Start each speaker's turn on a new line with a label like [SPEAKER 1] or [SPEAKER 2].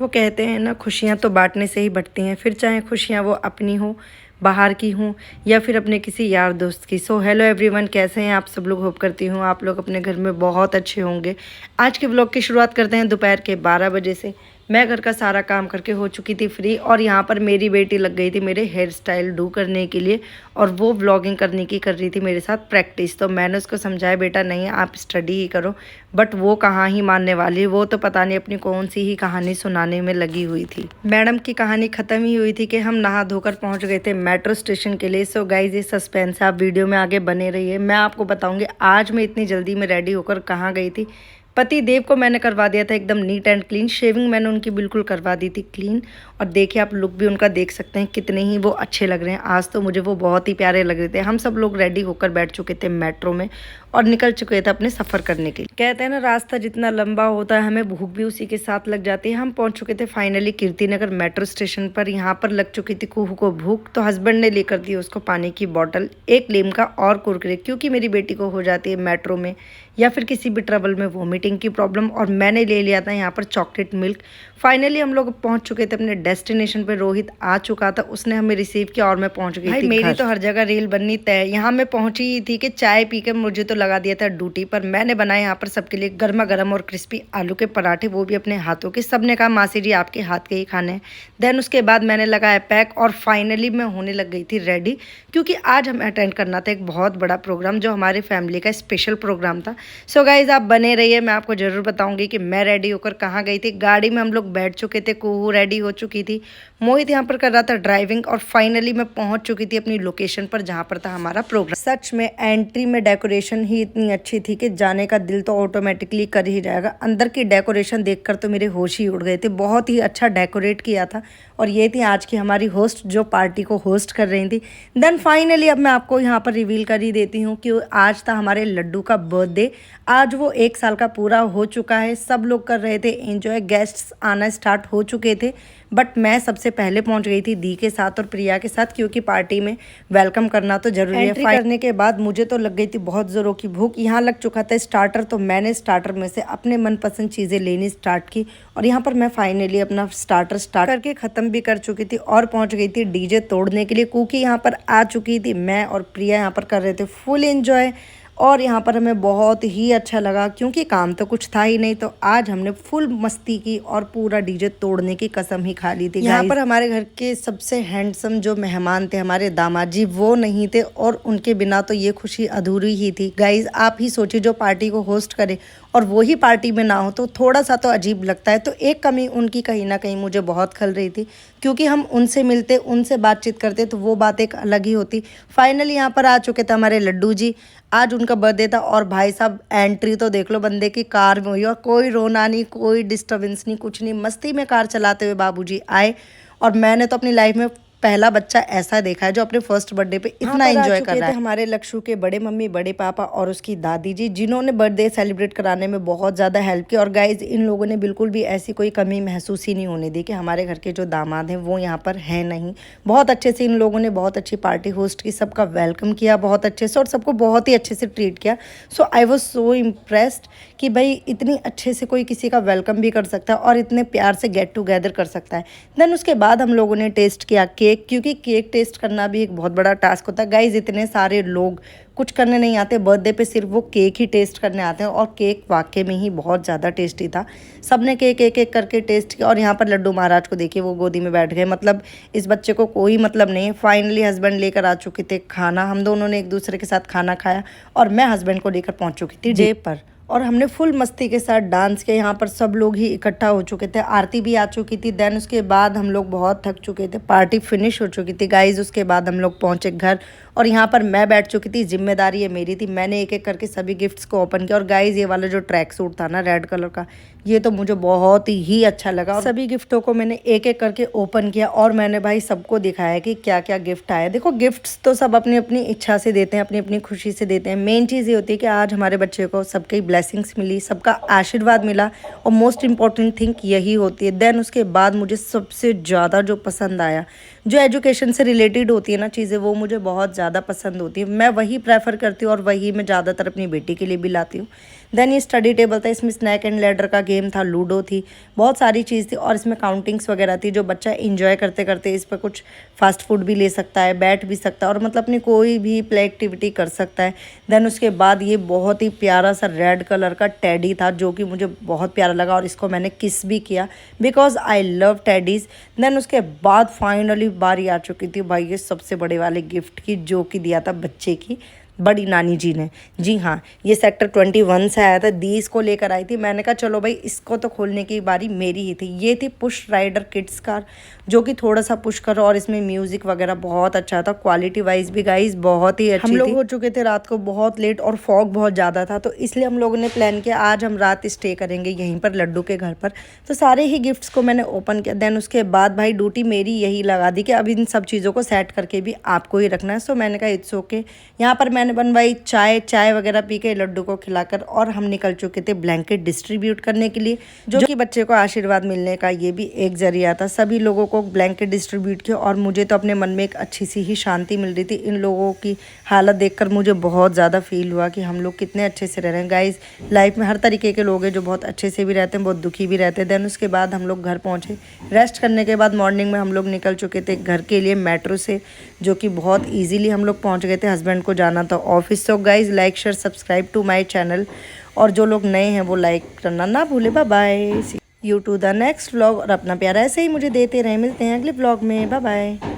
[SPEAKER 1] वो कहते हैं ना, खुशियाँ तो बांटने से ही बढ़ती हैं, फिर चाहे खुशियाँ वो अपनी हो, बाहर की हूँ या फिर अपने किसी यार दोस्त की। सो हेलो एवरीवन, कैसे हैं आप सब लोग? होप करती हूँ आप लोग अपने घर में बहुत अच्छे होंगे। आज के व्लॉग की शुरुआत करते हैं दोपहर के 12 बजे से। मैं घर का सारा काम करके हो चुकी थी फ्री, और यहाँ पर मेरी बेटी लग गई थी मेरे हेयर स्टाइल डू करने के लिए, और वो व्लॉगिंग करने की कर रही थी मेरे साथ प्रैक्टिस। तो मैंने उसको समझाया, बेटा नहीं आप स्टडी ही करो, बट वो कहाँ ही मानने वाली, वो तो पता नहीं अपनी कौन सी ही कहानी सुनाने में लगी हुई थी। मैडम की कहानी ख़त्म ही हुई थी कि हम नहा धोकर पहुँच गए थे मेट्रो स्टेशन के लिए। सो गाइज ये सस्पेंस है, आप वीडियो में आगे बने रहिए। मैं आपको बताऊँगी आज मैं इतनी जल्दी में रेडी होकर कहाँ गई थी। पति देव को मैंने करवा दिया था एकदम नीट एंड क्लीन, शेविंग मैंने उनकी बिल्कुल करवा दी थी क्लीन। और देखिए आप लुक भी उनका देख सकते हैं कितने ही वो अच्छे लग रहे हैं। आज तो मुझे वो बहुत ही प्यारे लग रहे थे। हम सब लोग रेडी होकर बैठ चुके थे मेट्रो में और निकल चुके थे अपने सफ़र करने के लिए। कहते हैं ना, रास्ता जितना लंबा होता है हमें भूख भी उसी के साथ लग जाती है। हम पहुंच चुके थे फाइनली कीर्तिनगर मेट्रो स्टेशन पर। यहाँ पर लग चुकी थी कुहू को भूख, तो हस्बैंड ने लेकर दी उसको पानी की बॉटल, एक लिम्का और कुरकुरे, क्योंकि मेरी बेटी को हो जाती है मेट्रो में या फिर किसी भी ट्रेवल में वोमिटिंग की प्रॉब्लम। और मैंने ले लिया था यहाँ पर चॉकलेट मिल्क। फाइनली हम लोग पहुंच चुके थे अपने डेस्टिनेशन पे। रोहित आ चुका था, उसने हमें रिसीव किया और मैं पहुंच गई थी। मेरी तो हर जगह रील बननी तय। यहाँ मैं पहुंची ही थी कि चाय पी के मुझे तो लगा दिया था ड्यूटी पर। मैंने बनाए यहाँ पर सबके लिए गर्मा गर्म और क्रिस्पी आलू के पराठे, वो भी अपने हाथों के। सबने कहा मासी जी आपके हाथ के ही खाने हैं। देन उसके बाद मैंने लगाया पैक और फाइनली मैं होने लग गई थी रेडी, क्योंकि आज हमें अटेंड करना था एक बहुत बड़ा प्रोग्राम जो हमारे फैमिली का स्पेशल प्रोग्राम था। सो गाइज आप बने रहिए, मैं आपको ज़रूर बताऊंगी कि मैं रेडी होकर कहाँ गई थी। गाड़ी में हम लोग बैठ चुके थे, कुहू रेडी हो चुकी थी, मोहित यहाँ पर कर रहा था ड्राइविंग, और फाइनली मैं पहुँच चुकी थी अपनी लोकेशन पर जहाँ पर था हमारा प्रोग्राम। सच में एंट्री में डेकोरेशन ही इतनी अच्छी थी कि जाने का दिल तो ऑटोमेटिकली कर ही जाएगा। अंदर की डेकोरेशन देखकर तो मेरे होश ही उड़ गए थे, बहुत ही अच्छा डेकोरेट किया था। और ये थी आज की हमारी होस्ट जो पार्टी को होस्ट कर रही थी। देन फाइनली अब मैं आपको यहाँ पर रिवील कर ही देती हूँ कि आज था हमारे लड्डू का बर्थडे। आज वो 1 साल का पूरा हो चुका है। सब लोग कर रहे थे एंजॉय, गेस्ट्स आना स्टार्ट हो चुके थे, बट मैं सबसे पहले पहुंच गई थी दी के साथ और प्रिया के साथ, क्योंकि पार्टी में वेलकम करना तो जरूरी है। एंट्री करने के बाद मुझे तो लग गई थी बहुत ज़ोरों की भूख। यहाँ लग चुका था स्टार्टर, तो मैंने स्टार्टर में से अपने मनपसंद चीज़ें लेनी स्टार्ट की, और यहाँ पर मैं फाइनली अपना स्टार्टर स्टार्ट करके ख़त्म भी कर चुकी थी और पहुँच गई थी डीजे तोड़ने के लिए। क्योंकि यहाँ पर आ चुकी थी मैं और प्रिया, यहाँ पर कर रहे थे फुल एंजॉय। और यहाँ पर हमें बहुत ही अच्छा लगा, क्योंकि काम तो कुछ था ही नहीं, तो आज हमने फुल मस्ती की और पूरा डीजे तोड़ने की कसम ही खा ली थी। यहाँ पर हमारे घर के सबसे हैंडसम जो मेहमान थे हमारे दामाद जी, वो नहीं थे, और उनके बिना तो ये खुशी अधूरी ही थी। गाइज आप ही सोचिए, जो पार्टी को होस्ट करे और वो ही पार्टी में ना हो तो थोड़ा सा तो अजीब लगता है। तो एक कमी उनकी कहीं ना कहीं मुझे बहुत खल रही थी, क्योंकि हम उनसे मिलते, उनसे बातचीत करते तो वो बात एक अलग ही होती। फाइनली यहाँ पर आ चुके थे हमारे लड्डू जी, आज उनका बर्थडे था। और भाई साहब एंट्री तो देख लो बंदे की कार में हुई, और कोई रोना नहीं, कोई डिस्टर्बेंस नहीं, कुछ नहीं, मस्ती में कार चलाते हुए बाबूजी आए। और मैंने तो अपनी लाइफ में पहला बच्चा ऐसा देखा है जो अपने फर्स्ट बर्थडे पे इतना एंजॉय कर रहा है। हमारे लक्षु के बड़े मम्मी, बड़े पापा और उसकी दादी जी, जिन्होंने बर्थडे सेलिब्रेट कराने में बहुत ज़्यादा हेल्प की। और गाइज इन लोगों ने बिल्कुल भी ऐसी कोई कमी महसूस ही नहीं होने दी कि हमारे घर के जो दामाद हैं वो यहाँ पर हैं नहीं। बहुत अच्छे से इन लोगों ने बहुत अच्छी पार्टी होस्ट की, सबका वेलकम किया बहुत अच्छे से, और सबको बहुत ही अच्छे से ट्रीट किया। सो आई वॉज सो इम्प्रेस्ड कि भाई इतनी अच्छे से कोई किसी का वेलकम भी कर सकता है और इतने प्यार से गेट टुगेदर कर सकता है। देन उसके बाद हम लोगों ने टेस्ट किया केक, क्योंकि केक टेस्ट करना भी एक बहुत बड़ा टास्क होता है। गाइज इतने सारे लोग कुछ करने नहीं आते बर्थडे पे, सिर्फ वो केक ही टेस्ट करने आते हैं, और केक वाकई में ही बहुत ज़्यादा टेस्टी था। सबने केक एक एक करके टेस्ट किया। और यहाँ पर लड्डू महाराज को देखिए, वो गोदी में बैठ गए, मतलब इस बच्चे को कोई मतलब नहीं है। फाइनली हस्बैंड लेकर आ चुके थे खाना, हम दोनों ने एक दूसरे के साथ खाना खाया, और मैं हस्बैंड को लेकर पहुँच चुकी थी डे पर, और हमने फुल मस्ती के साथ डांस किया। यहाँ पर सब लोग ही इकट्ठा हो चुके थे, आरती भी आ चुकी थी। देन उसके बाद हम लोग बहुत थक चुके थे, पार्टी फिनिश हो चुकी थी गाइज। उसके बाद हम लोग पहुँचे घर, और यहाँ पर मैं बैठ चुकी थी, जिम्मेदारी ये मेरी थी। मैंने एक एक करके सभी गिफ्ट्स को ओपन किया। और गाइज ये वाला जो ट्रैक सूट था ना रेड कलर का, ये तो मुझे बहुत ही अच्छा लगा। और सभी गिफ्टों को मैंने एक एक करके ओपन किया, और मैंने भाई सबको दिखाया कि क्या क्या गिफ्ट आया। देखो गिफ्ट्स तो सब अपनी अपनी इच्छा से देते हैं, अपनी अपनी खुशी से देते हैं। मेन चीज़ ये होती है कि आज हमारे बच्चे को सबकी ब्लेसिंग्स मिली, सबका आशीर्वाद मिला, और मोस्ट इम्पॉर्टेंट थिंग यही होती है। देन उसके बाद मुझे सबसे ज़्यादा जो पसंद आया, जो एजुकेशन से रिलेटेड होती है ना चीज़ें, वो मुझे बहुत ज़्यादा पसंद होती है। मैं वही प्रेफर करती हूँ, और वही मैं ज़्यादातर अपनी बेटी के लिए भी लाती हूँ। देन ये स्टडी टेबल था, इसमें स्नैक एंड लैडर का गेम था, लूडो थी, बहुत सारी चीज़ थी और इसमें काउंटिंग्स वगैरह थी जो बच्चा इंजॉय करते करते इस पर कुछ फास्ट फूड भी ले सकता है, बैठ भी सकता है और मतलब अपनी कोई भी प्ले एक्टिविटी कर सकता है। देन उसके बाद ये बहुत ही प्यारा सा रेड कलर का टेडी था जो कि मुझे बहुत प्यारा लगा और इसको मैंने किस भी किया बिकॉज आई लव टेडीज़। देन उसके बाद फाइनली बारी आ चुकी थी भाई ये सबसे बड़े वाले गिफ्ट की, जो कि दिया था बच्चे की बड़ी नानी जी ने। जी हाँ, ये सेक्टर 21 से आया था, दी इसको लेकर आई थी। मैंने कहा चलो भाई इसको तो खोलने की बारी मेरी ही थी। ये थी पुश राइडर किड्स कार, जो कि थोड़ा सा पुश करो और इसमें म्यूज़िक वगैरह बहुत अच्छा था। क्वालिटी वाइज भी गाइस बहुत ही अच्छी थी। हम लोग हो चुके थे रात को बहुत लेट और फॉग बहुत ज़्यादा था, तो इसलिए हम लोगों ने प्लान किया आज हम रात स्टे करेंगे यहीं पर लड्डू के घर पर। तो सारे ही गिफ्ट्स को मैंने ओपन किया। देन उसके बाद भाई ड्यूटी मेरी यही लगा दी कि अब इन सब चीज़ों को सेट करके भी आपको ही रखना है। सो मैंने कहा इट्स ओके। यहाँ पर मैंने बनवाई चाय वगैरह पी के लड्डू को खिलाकर और हम निकल चुके थे ब्लैंकेट डिस्ट्रीब्यूट करने के लिए, जो कि बच्चे को आशीर्वाद मिलने का ये भी एक जरिया था। सभी लोगों को ब्लैंकेट डिस्ट्रीब्यूट किया और मुझे तो अपने मन में एक अच्छी सी ही शांति मिल रही थी। इन लोगों की हालत देखकर मुझे बहुत ज़्यादा फील हुआ कि हम लोग कितने अच्छे से रह रहे हैं। गाइज लाइफ में हर तरीके के लोग हैं, जो बहुत अच्छे से भी रहते हैं, बहुत दुखी भी रहते हैं। देन उसके बाद हम लोग घर पहुँचे। रेस्ट करने के बाद मॉर्निंग में हम लोग निकल चुके थे घर के लिए मेट्रो से, जो कि बहुत ईजीली हम लोग पहुँच गए थे। हस्बैंड को जाना था office. So guys like share subscribe to my channel, और जो लोग नए हैं वो लाइक करना ना भूले। Bye bye, see you to the next vlog. और अपना प्यार ऐसे ही मुझे देते रहे। मिलते हैं अगले व्लॉग में। Bye bye.